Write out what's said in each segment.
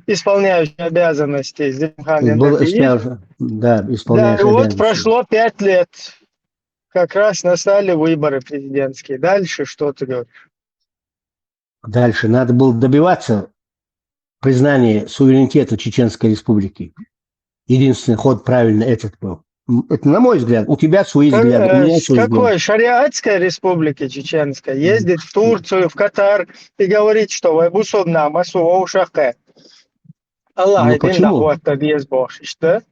исполняющий обязанности Зелимхан Был, Яндарбиев. да, Да, и исполняющий вот обязанности. прошло 5 лет. Как раз настали выборы президентские. Дальше что ты говоришь? Дальше надо было добиваться признания суверенитета Чеченской Республики. Единственный ход правильно этот был. Это, на мой взгляд, у тебя свои взгляды, у меня С свои взгляды. какой шариатской республики чеченской ездит в Турцию, в Катар и говорит, что вы бусобна масу ушаке. Аллах Ну один почему? нахуй есть Бог. Что?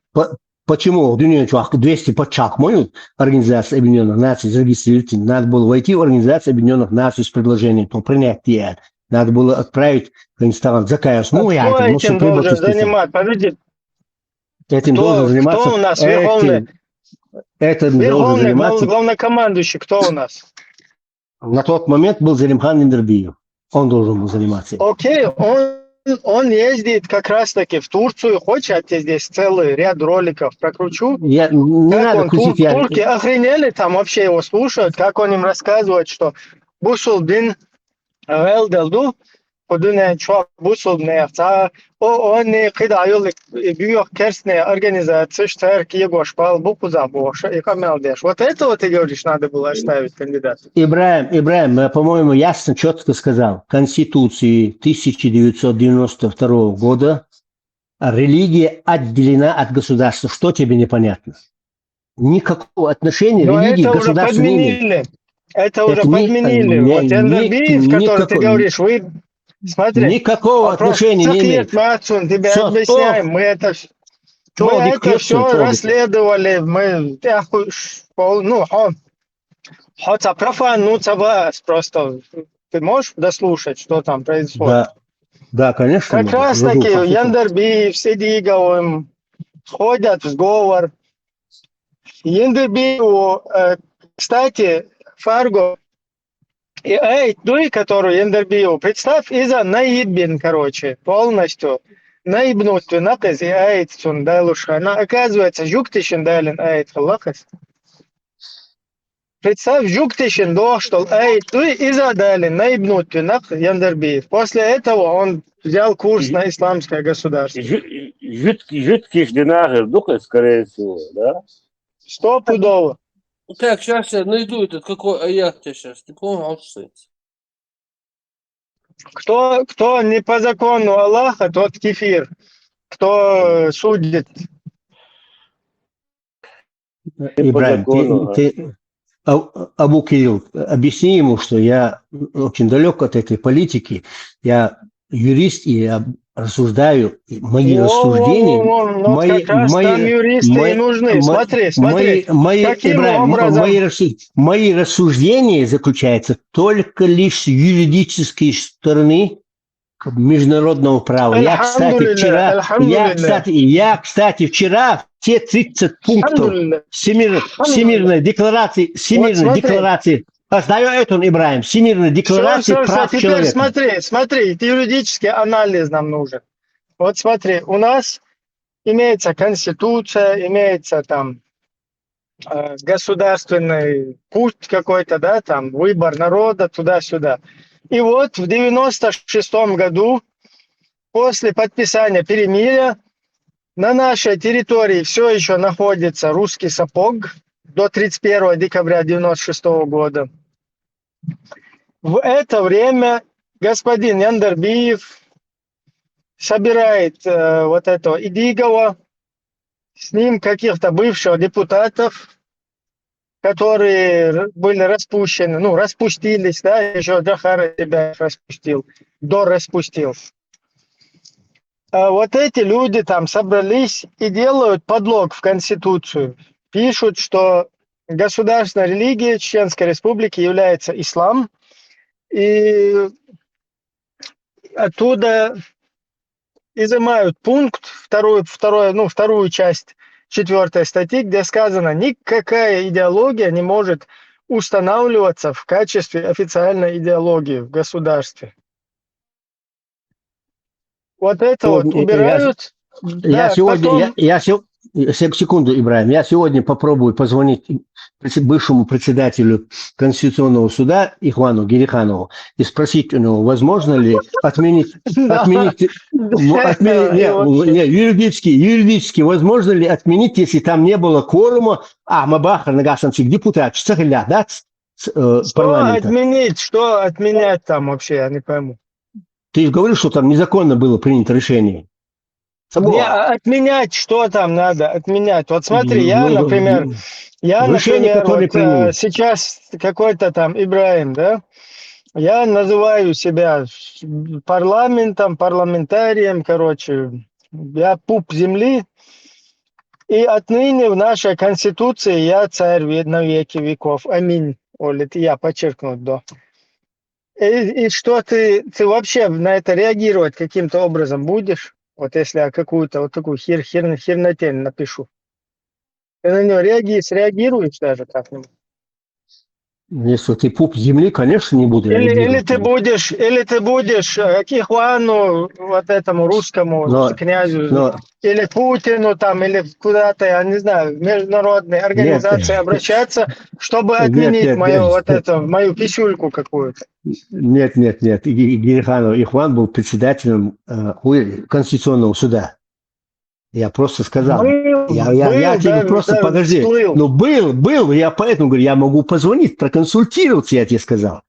Почему? 200 подчеркнут Организация Объединенных Наций зарегистрировать. Надо было войти в Организацию Объединенных Наций с предложением по принятию. Надо было отправить Афганистан заказ. А кто этим должен список. заниматься? Подожди, Этим должен заниматься. кто у нас верховный должен заниматься. главнокомандующий? Кто у нас? На тот момент был Зелимхан Яндарбиев. Он должен был заниматься. Окей, он ездит как раз-таки в Турцию. Хочешь, я тебе здесь целый ряд роликов прокручу? Не как надо он, крутить. турки охренели там вообще его слушают, как он им рассказывает, что Бусул бин Велделду, Подуне çok Бусул он не кидают büyük керстные организации, что Эрки Гошпал, Букуза Боша и Камелдеш. Вот этого ты говоришь, надо было оставить кандидата. Ибраим, по-моему, ясно, четко сказал. В Конституции 1992 года религия отделена от государства. Что тебе непонятно? Никакого отношения религии к государству не имеет. Это уже подменили. Вот Яндарбиев, который ты говоришь, вы смотри. Никакого отношения не имеет. Мацун, тебе объясняем. Мы это все расследовали. Мы хотя профануться вас просто. Ты можешь дослушать, что там происходит? Да, конечно. Как раз таки Яндарбиев, Сидиговым входят в сговор. Яндарбиеву, кстати, Фарго и Дуй, который Яндарбиеву, представь, из-за наибин, полностью. Наибнут наказ и Айт Сундайлуша. Оказывается, Жуктишин Дайлин Айт Халахас. Представь, Жуктишин до, что Айт Дуй из-за Дайлин наибнут наказ Яндарбиев. После этого он взял курс на исламское государство. Жуткий Динагер, скорее всего, да? Стопудово. Так, сейчас я найду этот, какой аят тебе сейчас, не помню, Кто не по закону Аллаха, тот кефир. Кто судит. Ибраим, Абу Кирилл, объясни ему, что я очень далек от этой политики. Я юрист и я рассуждаю. Мои рассуждения... Там юристы и нужны. Смотри. Мои рассуждения заключаются только лишь с юридической стороны международного права. Я, кстати, вчера те 30 пунктов Всемирной декларации, Ибраим, Всемирной декларации прав человека. Теперь смотри, юридический анализ нам нужен. Вот смотри, у нас имеется конституция, имеется там государственный путь какой-то, да, там выбор народа туда-сюда. И вот в 96-м году, после подписания перемирия, на нашей территории все еще находится русский сапог до 31 декабря 96 года. В это время господин Яндарбиев собирает вот этого Идигова, с ним каких-то бывших депутатов, которые были распущены, распустились, да, еще Джахар себя распустил. А вот эти люди там собрались и делают подлог в Конституцию. Пишут, что государственная религия Чеченской Республики является ислам, и оттуда изымают пункт, вторую часть 4 статьи, где сказано, никакая идеология не может устанавливаться в качестве официальной идеологии в государстве. Вот это убирают. Секунду, Ибраим. Я сегодня попробую позвонить бывшему председателю Конституционного суда Ихвану Гериханову и спросить у него, возможно ли отменить, Да, и вообще. юридически, возможно ли отменить, если там не было кворума, Мабахар Нагасанчик, депутат, да, парламента. Что отменять там вообще, я не пойму. Ты говоришь, что там незаконно было принято решение. Отменять, что там надо отменять? Вот смотри, Решение, которое вот приняли. сейчас какой-то там Ибраим, да? Я называю себя парламентом, парламентарием, короче. Я пуп земли. И отныне в нашей конституции я царь на веки веков. Аминь. Олит, я подчеркну, да. И что ты вообще на это реагировать каким-то образом будешь? Вот если я какую-то вот такую хернотень напишу. Ты на нее среагируешь даже как-нибудь? Если ты пуп земли, конечно, не буду Или реагировать. ты будешь к Ихвану, вот этому русскому Но, князю, но или Путину там, или куда-то, я не знаю, в международные нет, организации обращаться, чтобы нет, отменить нет, нет, мою писюльку какую-то. нет. Гериханов Ихван был председателем Конституционного суда. Я просто сказал. Я тебе просто, Да, подожди. всплыл. Ну, был, я поэтому говорю, я могу позвонить, проконсультироваться, я тебе сказал.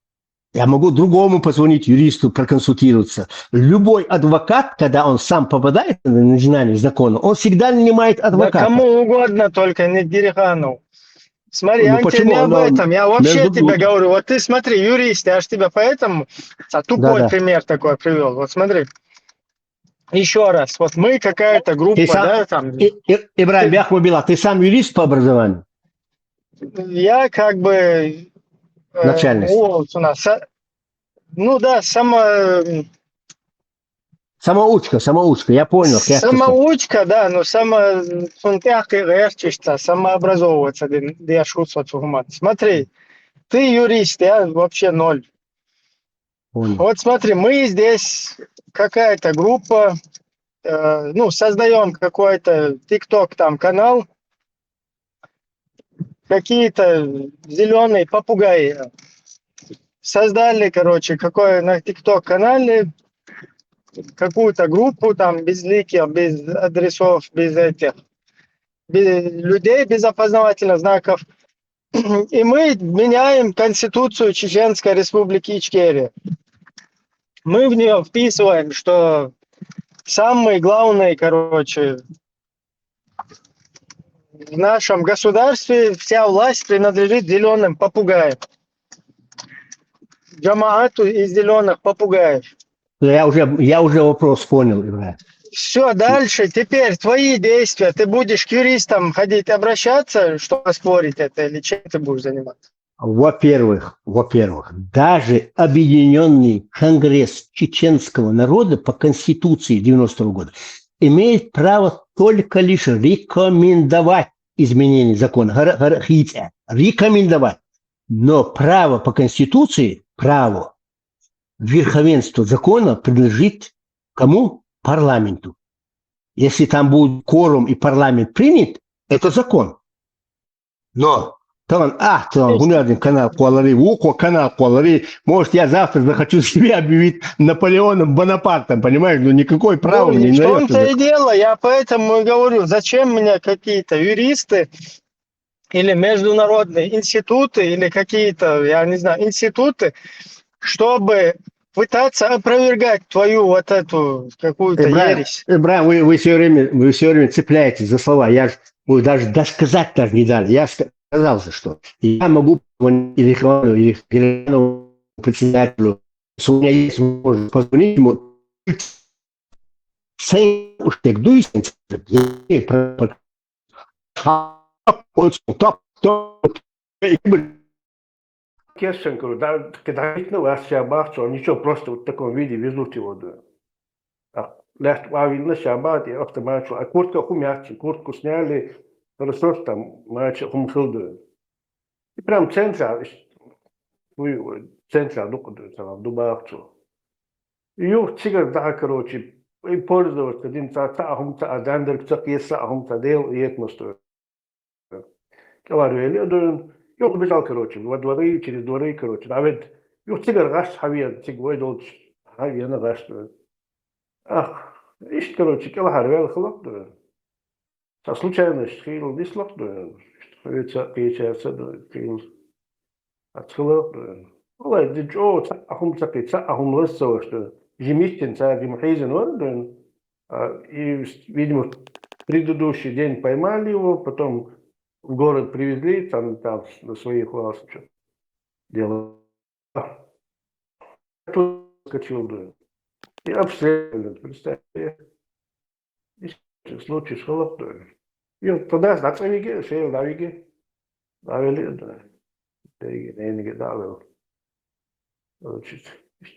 Я могу другому позвонить, юристу, проконсультироваться. Любой адвокат, когда он сам попадает на начинание закона, он всегда нанимает Да адвоката. кому угодно, только не Герихану. Смотри, Ну, я тебе не почему? об этом, я вообще Между... тебе говорю. Вот ты смотри, юрист, я же тебе поэтому тупой Да. пример такой привел. Вот смотри, еще раз, вот мы какая-то Ты группа, сам... да, там, Ибраим Бяхмубила, ты сам юрист по образованию? я как бы, Начальность. вот у нас, ну да, Самоучка, я понял. самоучка, да, но самообразовываться, где я шутся. Смотри, ты юрист, я вообще ноль. Понял. Вот смотри, мы здесь какая-то группа, создаем какой-то TikTok там канал, какие-то зеленые попугаи создали, короче, на TikTok канале какую-то группу там без ликов, без адресов, без людей, без опознавательных знаков. И мы меняем Конституцию Чеченской Республики Ичкерия. Мы в нее вписываем, что самый главный, короче, в нашем государстве вся власть принадлежит зеленым попугаям. Джамаату из зеленых попугаев. Я уже вопрос понял, Ибраим. Все, дальше. Теперь твои действия. Ты будешь к юристам ходить, обращаться, чтобы спорить это, или чем ты будешь заниматься? Во-первых, даже Объединенный Конгресс чеченского народа по Конституции 90-го года имеет право только лишь рекомендовать изменение закона. Рекомендовать. Но право по Конституции, право верховенства закона принадлежит кому? Парламенту. Если там будет кворум и парламент принят, это закон. Но гунядин канал Куалари. Может, я завтра захочу себя объявить Наполеоном Бонапартом, понимаешь? Но никакой права мне не В дает. том-то и дело, я поэтому и говорю, зачем мне какие-то юристы или международные институты, или какие-то, я не знаю, институты, чтобы пытаться опровергать твою вот эту какую-то ересь. Ибраим, вы все время цепляетесь за слова. Вы даже досказать даже не дали. Я сказал же, что я могу позвонить или председателю, если у меня есть возможность позвонить ему, sem os tegdus, Кешенко, да, когда вас шабах, что ничего, просто вот в таком виде везут его. Лeft видно шабат, и автоматически. А куртку сняли, ресурс там, мачо, хумхилду. И прям центра, центра, там, дубавчу. И юг цигар, да, короче, пользоваться один цаахум цаадандер цаахум цадел етмосту. Говорю, дун yok бежал, короче, во дворы, через дворы, короче. А ведь yok цигар гаш хавия, цигвой долч, хавия на гаш. Ах, ишь, короче, кела харвел хлоп, со случайность хил дислоп, что печется, хил отхлоп. والله دجو أهم تقي أهم لسه что ежемесячно ежемесячно он и видимо предыдущий день поймали его, потом в город привезли, там на своих ластах что делал. Тут скачал, да. И обследовали, представьте. И случай шелоп, да. И вот тогда знак навиги, шейл навиги, навели, да. Да и не давил. Значит,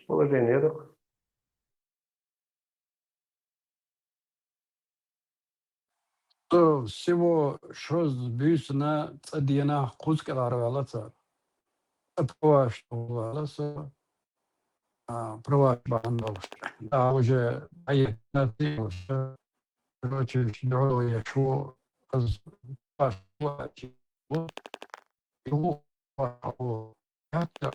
положение так. всего что сбьюсь на цадьяна куска ларваласа. Отпуаш ларваласа. Проваш бандовш. Да, уже аятна тиоша. Короче, дорого я шо аз паш плачи. Вот его пахло. Это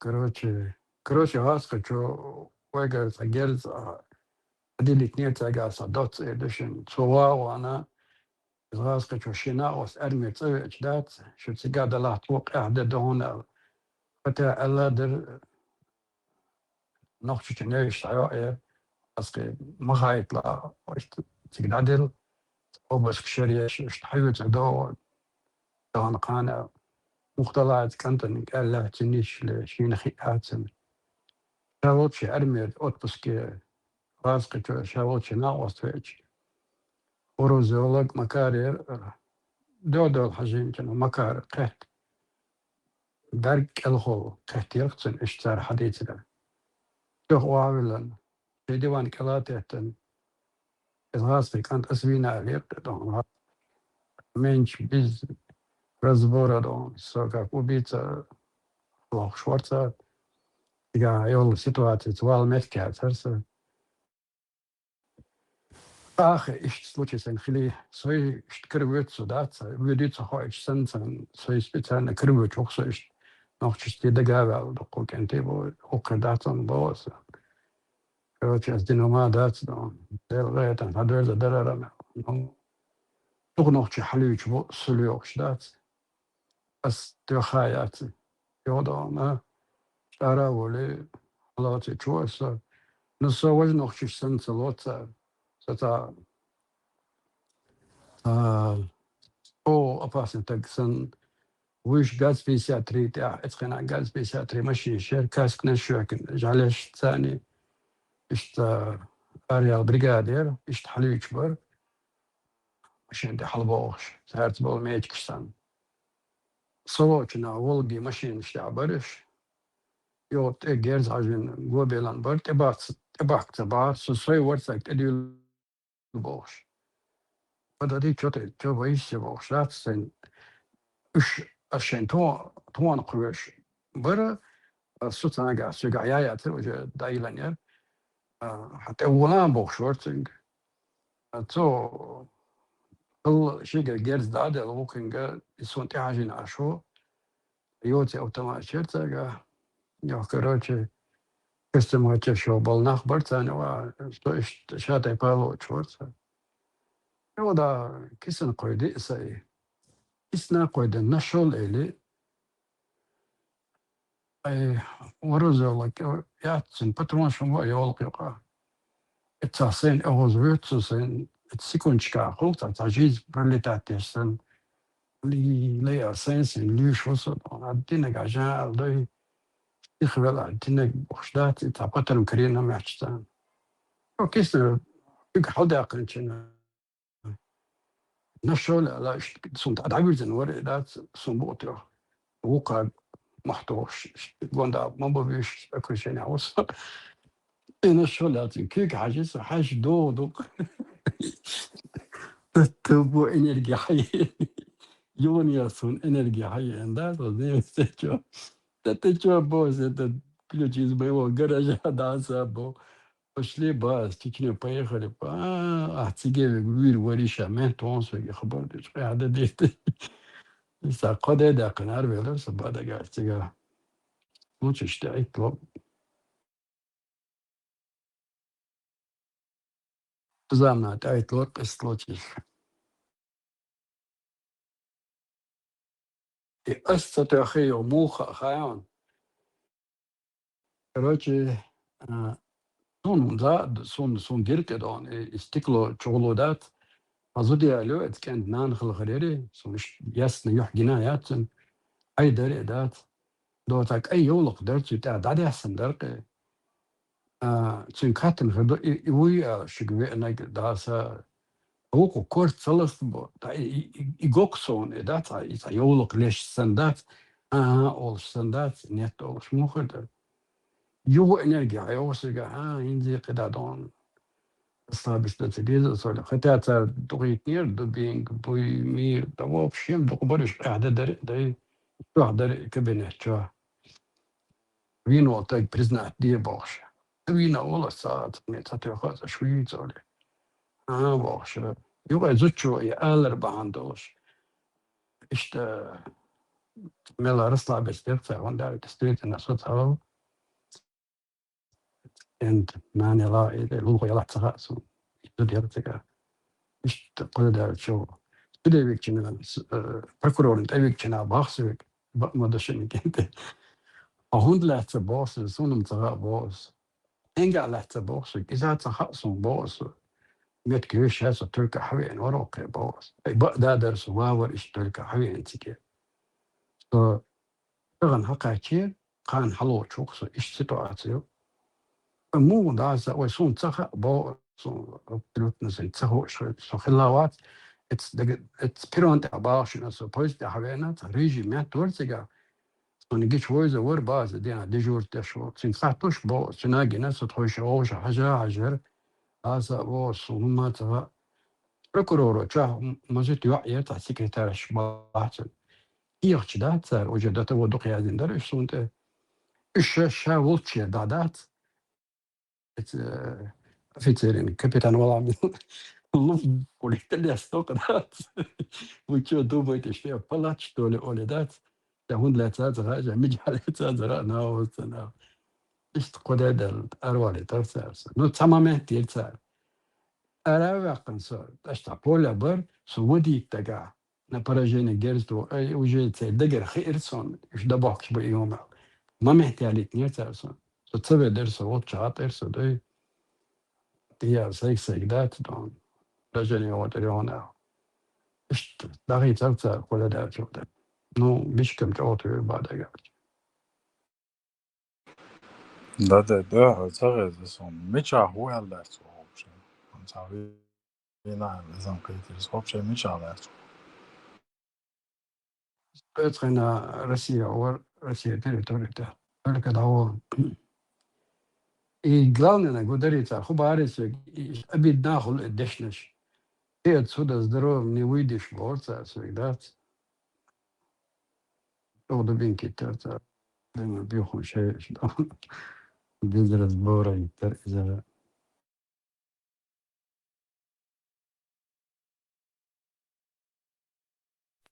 короче, хаска, что вайгар сагерз, делить нет сагаса, дот эдишн, цова вана, хаска, что шина ос армия цевич дат, что сега дала твок ахде дона, хотя алла дер noch чуть не ишая, хаска махает ла, сега дел, обас кшерия, что حيوت دو دان قانا مختلعات كانتن قال لا تنيش لشين خياتن شاوتش أرمير أتبسكي راسك شاوتش ناوستويتش وروزولوج مكارير دو الحجين كانوا مكار قهت درك الخو قهت يرقصن اشتار حديثنا دوخ وعولا في ديوان كلاتهتن الغاسي كانت أسبينا عليك دون меньше без разбора дон so как убийца Лох Шварца я ел ситуацию цвал мехкяцерса ах ich случай ein хили свой шткрывет сюда würde zu heute sind свой специально крывет auch so ist noch чисти догавал до кокенте бо окадатон бос короче с диномадат дон делает надо дарара ну noch чахлюч бо сулёк дат as de hayat yoda Stara vole lati chosa. No so was noch just sind so lotsa. So da опасно так сан وش gaz 53 تاع اتقنا gaz 53 ماشي شركة سكن شوكن جعلش ثاني اشت اريال بريغادير اشت حليو كبر ماشي عندي حلبوش سهرت بول ميتكستان صوتنا ولقي ماشي نشتع برش يوت جيرز عجن جوبيلان بر تبعت سوي ورثك تديل بوش فدا دي جو بيش بوش لا سن اش عشان تو نقوش بر سوتنا قاعد سجع يا توجه دايلانير حتى ولان بوش ورثك تو كل شيء جيرز داد ممكن يسون تعجن عشو يوتي اوتوماتيك يا كروتشي كستم شو بالناخ برتان شاتي بالو تشورت يودا كيسن قيدي سي كيسنا قيد النشول إلي أي ورزولك ياتسن باترون شو يولقيقا التصين أغوز ويتسن تسيكونشكا خلطة تجيز برليتاتيسن لي أسنسن لي شوصل عدينا قاجان لي يخبل عدينا بخشدات تابطن كرينا محشتان وكيسنا يك حدا قنشنا نشول لا سنت أدعي زنور لا سنبوتيو وقع محتوش بوندا ما بيش أكل شيء نعوس نشول لا كيك حاجز حاج دو تبو إنرجي حي Юниорсон энергия хай да, то знаете, что. Да ты что, босс, это ключ из моего гаража, да, забыл. Пошли, бас, Чечню поехали. Тебе вир вариша, мен тонсу, я хабар, это дете. Саққадай да қынар белер, сабадага, тига. Лучше что, клоп. Замна, айтлор, пестлочиш. И أسطى أخي وموخ خيان. Короче, son dirke dan istiklo çoğuludat. Azudi alo etken nan khilghariri son yasna yuh jinayatun ay dare dat دوتك أي يولق درت بتاع دادي أحسن درقة تشين كاتن خدو ويا شقوي أنا داسا هوكو كورت صلص بو تا إيجوكسون داتا إذا يولق ليش سندات أول سندات نيت أول شو خدر يو إنرجيا يوصل إنزي قدادون صابش تتبيز صار خطأ دقيق نير دبينج بوي مير دواب شيم دقبرش قاعدة در شو در كابينت شو Vino tak priznat nije boše. Vino vola sad, ne zato za Švicoli. Boše. Juga zuču je aler bahandoš. İşte mela rısla bestirse onda üstüne sotal. And mani la lugu yalat sahasun. İşte diyartıka. İşte koda şu. Südevikçinin prokurorun evikçina bahsevik. Bakma dışını kendi. Ahund lehte bosu, sunum saha bosu. Enga lehte bosu. İzat sahasun bosu. قلت كيفاش هسه تركي حوين وروك بوس بقى درس واور ايش تركي حوين تيجي فغن حقا كير قان حلو شوكس ايش سيتواتيو مو دازا ويسون تخا بو سون بلوت نزل تخو شو خلاوات اتس بيرونت اباش نو بوست حوينات ريجي ما تورتيغا سون جيش ويز ور باز دينا ديجور تشو سين خاتوش بو سناجي ناس تخوش اوش حجر هذا بو سون ما prokuroro ča možete ja sekretara şbahtın. İyakçı da tsar ocadatı o dok yazınlar üstünde. Şa volçya dadat. Офицерин, капитан Валамин. Полетели стократ. Вы что думаете, что я палач, что ли, Оля, да? Да он для царя, я миджали царя, на остана. İşte kodedel arvali tarsa. No tamamen değil tsar. Аравакан со, что поле бар, сводит тага на поражение герцу, уже це дагер хирсон, что бахш бы йому. Маме тялит не царсон. Со цеве дерсо вот чатерсо, да я сексегдат дон. Поражение вот реона. Что дарит царца коля да чуда. Ну, бишкам чоту бадага. ده صغير son ميشا هو هلا صوبش صاحبي لا لازم كيف صوبش ميشا لا Peut-être na Russia or Russia территория. Только того. И главное, говорится, хубарится, обид нахуй дешнешь. Ты отсюда здоровым не выйдешь, борца, всегда. То дубинки терца. Думаю, бьюху шею, без разбора и терца.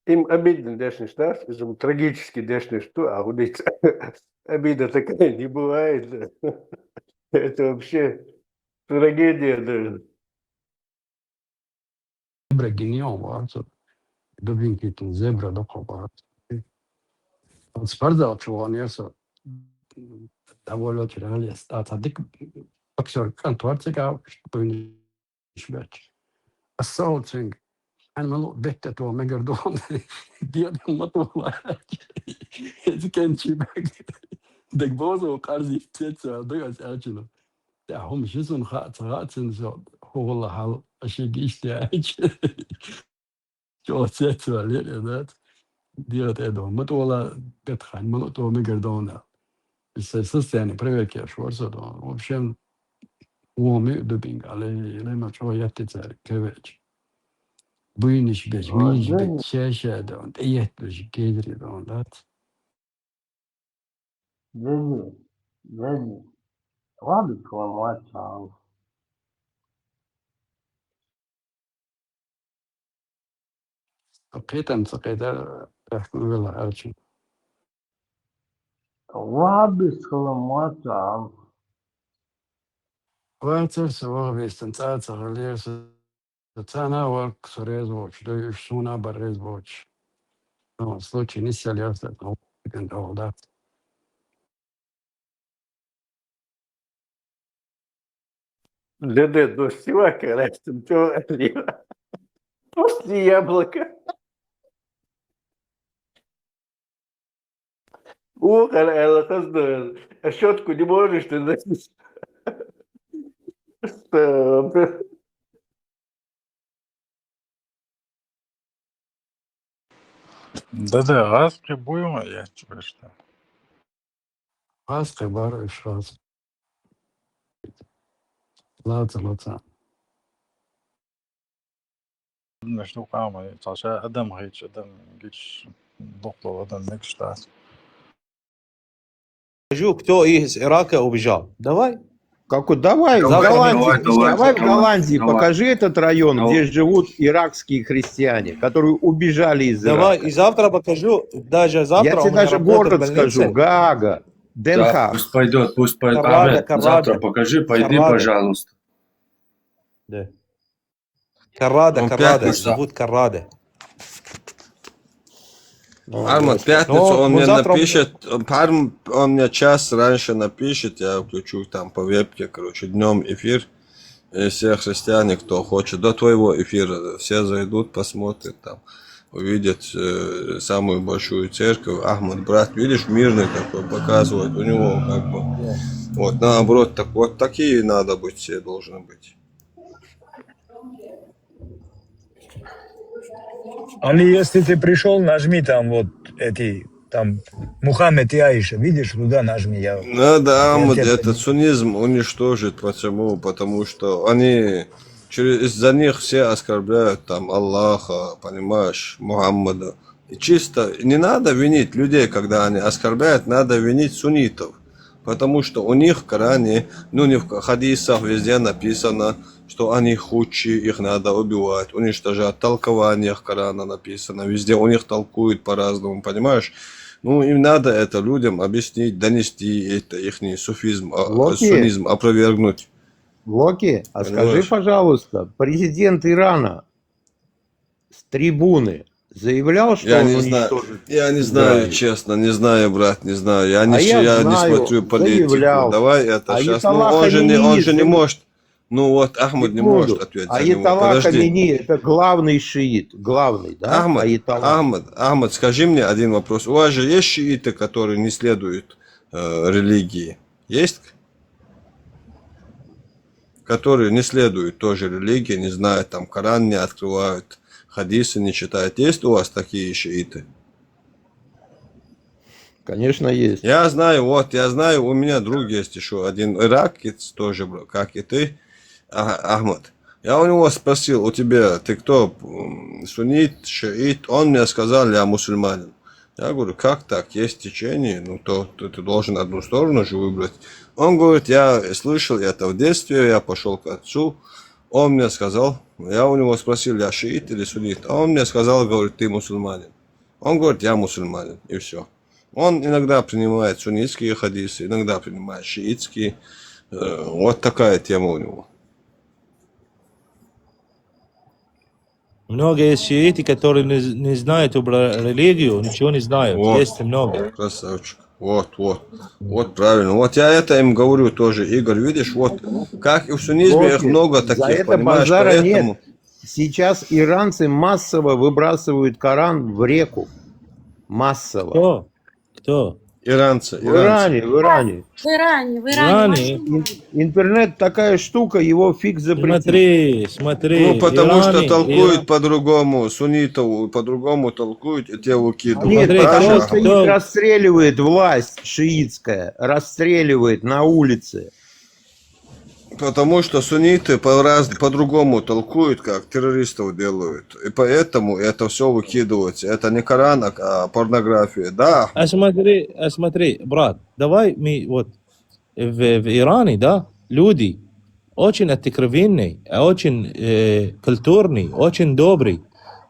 Им обидно дешний штат, им трагически дешный что, а вот эти обида такая не бывает. Это вообще трагедия даже. Zebra ginion varsa, dubinki tun zebra doko varsa. Sparda očuvaniersa, довольно чирали стата. Дик боксер контуарцега, что не швеч. Assaulting. En men bättre då med gardon. Det är något att det kan inte bli. Det går så karzi tsetsa då jag säger till. Det har mig så en hat så hålla hal ashigist det. Jo tsetsa lite det. Det är då mot alla bättre men då med gardon. Så sen проверки шворса då. В общем, у меня дубинг, але не матчо я тетер кевеч. بوينش بيش ميش بيت شاشة دون ايه بيش كيدري دون لات Jenny, wapi kwa mwacha سقيتا تحكم بالله أرشي wapi kwa mwacha وانتر سواغ بيستنتات سغلير ستانا وك سوريز بوش دو يشونا بريز بوش نو سلوشي نسيا ليرسل نو كنت أولاد ДД, дождь сивака, растем, чё, после яблока. Ух, قصد الشوتكو دي можешь ты носить. Да-да, газ прибуем, я тебе что. غاز قبار إيش غاز لا تلوتا نشنو قامة تعشى أدم هيك أدم جيش دكتور أدم نكشتاس. Покажу, кто из Ирака убежал. Давай. Давай, в Завтра Голландии, давай, в Голландии давай. покажи этот район, Давай. где живут иракские христиане, которые убежали из Давай, Ирака. и завтра покажу. Даже завтра Я у тебе меня даже работа в город больнице. скажу, Гаага, Да, Ден-Хаг. пусть пойдет. Каррада, Ahmed, Каррада. завтра покажи, пойди, Каррада. пожалуйста. Да. Каррада, Он Каррада, пятница. зовут Каррада. Арман, в пятницу Ну, он ну, мне завтра- напишет, он мне час раньше напишет, я включу там по вебке, короче, днем эфир. И все христиане, кто хочет, до твоего эфира, все зайдут, посмотрят там, увидят самую большую церковь. Ахмад, брат, видишь, мирный такой, показывает, у него как бы, вот, наоборот, так, вот такие надо быть, все должны быть. Али, если ты пришел, нажми там вот эти, там, Мухаммед и Аиша, видишь, туда нажми. Надо Ахмад тебя этот суннизм уничтожить. Почему? Потому что они из-за них все оскорбляют там Аллаха, понимаешь, Мухаммада. И чисто не надо винить людей, когда они оскорбляют, надо винить суннитов. Потому что у них в Коране, ну не в хадисах, везде написано, что они худшие, их надо убивать, уничтожать. В толкованиях Корана написано, везде у них толкуют по-разному, понимаешь? Ну, им надо это людям объяснить, донести это их суфизм, суннизм, опровергнуть. Локи, а Понимаешь? скажи, пожалуйста, президент Ирана с трибуны заявлял, что Я он не знаю, уничтожит я не знаю, Израиль? честно, не знаю, брат, не знаю. Я не, я не знаю, смотрю политику. заявлял. Давай это сейчас. Ну, Аятолла он же Хаминеи не может. Ну вот, Ахмад не может ответить за него. Аятолла Подожди. Хаминеи это главный шиит, главный, да? Ахмад, скажи мне один вопрос. У вас же есть шииты, которые не следуют религии? Есть? Которые не следуют тоже религии, не знают, там Коран не открывают, хадисы не читают. Есть у вас такие шииты? Конечно, есть. Я знаю, у меня друг есть еще один иракец тоже, как и ты, Ахмад. Я у него спросил, у тебя, ты кто, суннит, шиит? Он мне сказал, я мусульманин. Я говорю, как так, есть течение, ну то ты должен одну сторону же выбрать. Он говорит, я слышал это в детстве, я пошел к отцу, он мне сказал, я у него спросил, я шиит или суннит, а он мне сказал, говорит, ты мусульманин. Он говорит, я мусульманин, и все. Он иногда принимает суннитские хадисы, иногда принимает шиитские. Вот такая тема у него. Много есть шииты, которые не знают про религию, ничего не знают. Вот. Есть много. Красавчик. Вот, правильно. Вот я это им говорю тоже, Игорь, видишь, вот, как и в суннизме их много таких, за это понимаешь, базара поэтому... нет. Сейчас иранцы массово выбрасывают Коран в реку. Массово. Кто? Иранцы. В Иране. В Иране. Интернет такая штука, его фиг запретить. Смотри. Ну, потому что толкуют по-другому, суннитов по-другому толкуют, и те выкидывают. Нет, Смотри, потому что кто? их расстреливает власть шиитская, расстреливает на улице. Потому что сунниты по-другому толкуют, как террористов делают. И поэтому это все выкидывается. Это не Коран, а порнография. Да. Смотри, брат, давай мы вот в Иране, да, люди очень откровенные, очень культурные, очень добрые.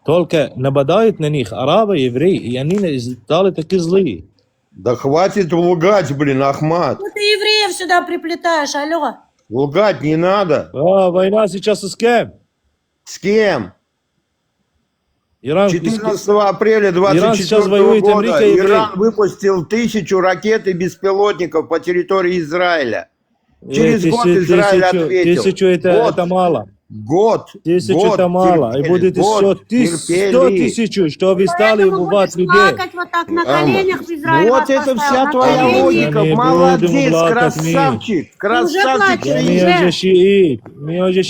Только нападают на них арабы, евреи, и они стали такие злые. Да хватит лгать, блин, Ахмат. Ну ты евреев сюда приплетаешь, алло. Лгать не надо. Война сейчас с кем? С кем? Иран, 14 апреля Иран сейчас 24 воюет, года Америка и Иран выпустил 1000 ракет и беспилотников по территории Израиля. Через год Израиль ответил. 1000 это мало. Год. 1000 это мало. И будет еще 100 тысяч, что вы стали убивать людей. Плакать вот так на коленях в Израиле. Вот это вся твоя логика. Молодец, красавчик. Красавчик.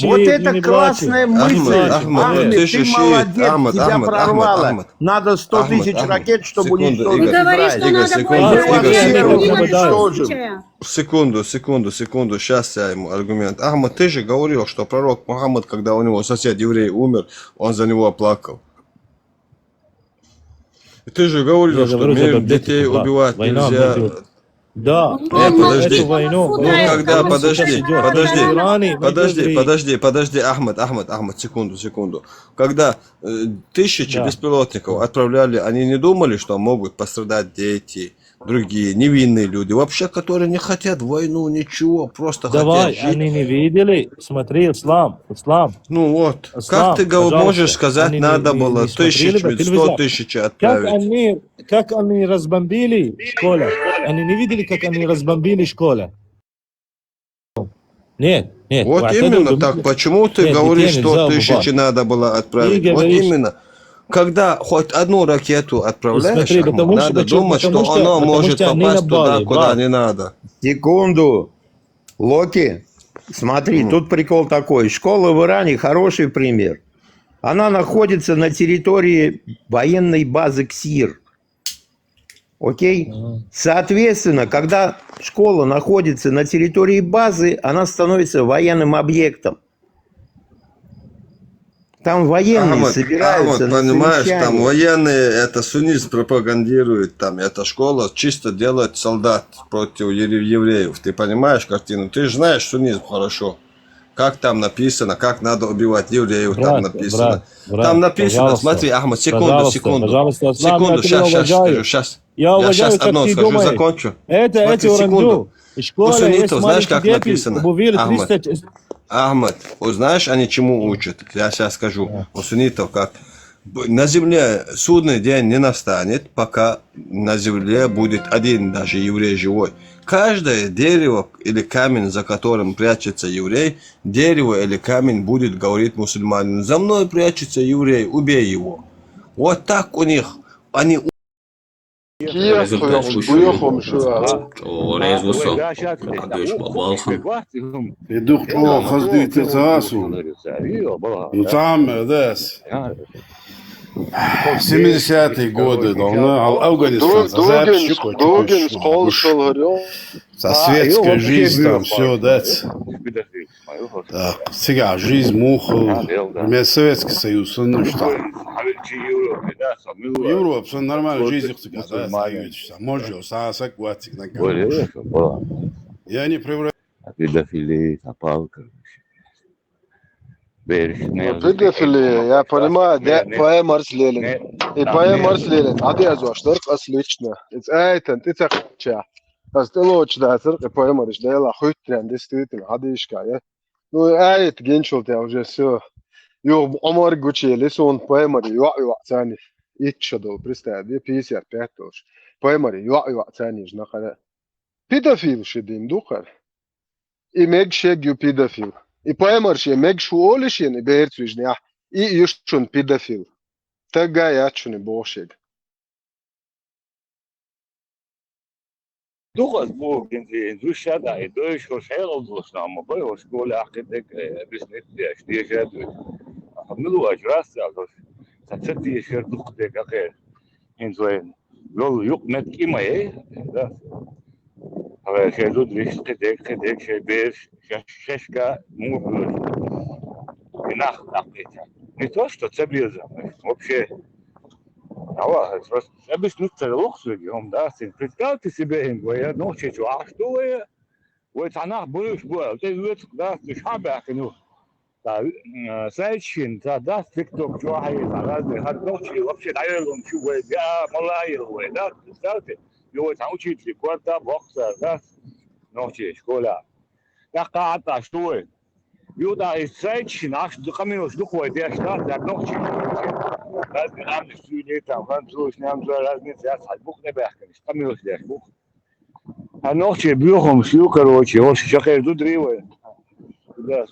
Вот это классная мысль. Ахмед, ты молодец, тебя прорвало. Надо 100 тысяч ракет, чтобы уничтожить Израиль. Секунду. Сейчас я ему аргумент. Ахмад, ты же говорил, что пророк Мухаммад, когда у него сосед еврей умер, он за него плакал. Ты же говорил, что мир детей убивать нельзя. Да, подожди. войну. Когда, подожди, Ахмад, секунду. Когда тысячи беспилотников отправляли, они не думали, что могут пострадать дети, другие невинные люди, вообще, которые не хотят войну, ничего, просто хотят жить. Они не видели, смотри, ислам. Ну вот, ислам, как ты можешь сказать, надо было 100 тысяч отправить? Как они разбомбили школу? Они не видели, как они разбомбили школу? Нет. Вот именно так, почему ты говоришь, 100 тысяч надо было отправить? Вот именно. Когда хоть одну ракету отправляешь, надо думать, что она может попасть туда, куда не надо. Секунду. Локи, смотри, тут прикол такой. Школа в Иране хороший пример. Она находится на территории военной базы КСИР. Окей? Соответственно, когда школа находится на территории базы, она становится военным объектом. Там военные собираются на понимаешь, совещание. там военные, это суннист пропагандирует, там эта школа чисто делает солдат против евреев. Ты понимаешь картину? Ты же знаешь суннизм хорошо. Как там написано, как надо убивать евреев, там написано. Там написано, смотри, Ахмад, секунду. Сейчас одно скажу, закончу. Это секунду. У суннитов, знаешь, как написано? Ахмад, знаешь, они чему учат? Я сейчас скажу. У суннитов как? На земле судный день не настанет, пока на земле будет один даже еврей живой. Каждое дерево или камень, за которым прячется еврей, дерево или камень будет говорить мусульманину: за мной прячется еврей, убей его. Вот так у них. Они يدوخ او خزدي تتاسو مطعم داس 70-е годы давно Афганистан со светской жизнью там все дать. Так, сега жизнь муха, меня Советский Союз, ну что? Европа, все нормально, жизнь всегда, да, может, сасак, ватик на я не превращаюсь. Педофилия, опалка. Педофилия, я понимаю, да, твоя Марслелин. И твоя Марслелин, а ты азуаштар, отлично. Это ча. Осталось, да, церковь, и твоя Марш, да, я хуй трян, действительно, адишка, я. Ну, это геншул, я уже все. Ё, Омар Гучели, он твоя Марш, цани. Итчадо, представь, 55 тоже. Твоя Марш, цани, жнахара. Педофил, шедим, духар. И мегшег ю педофил. И поемарши мегшуолишин и беерцвижня. И юшчун педофил. Тага ячуни бошег. Духас бог инзушада и дойш хошел доснам, бой школа ахтек бисnet штиешад. Хамилу ажрас азос. Сацти шер духтек ахер. Инзоен. Лол юк нет кимае. Да. אבל שידעו דריש חדק שבש ששקה מובלש. נח נח. Не то, что це близко. Вообще, я бы снуться лохсудием, да, представьте себе, я ночью, а что я, вот она будешь был, ты вот, да, ты шабах, ну, да, сайчин, да, тикток, чуахи, разные, от ночи, вообще, наверное, чувствую, я малая, да, представьте, и вот там учитель, кварта, бокса, да, ночи, школа, я как-то, что я, Юда из сайчин, аж до каминус, духовой, я штат, я ночи, разные нам студии там француз нам за разницы я садбух не бахкани камилос дяш бух а ночью бьёхом сью короче он сейчас иду древо сюда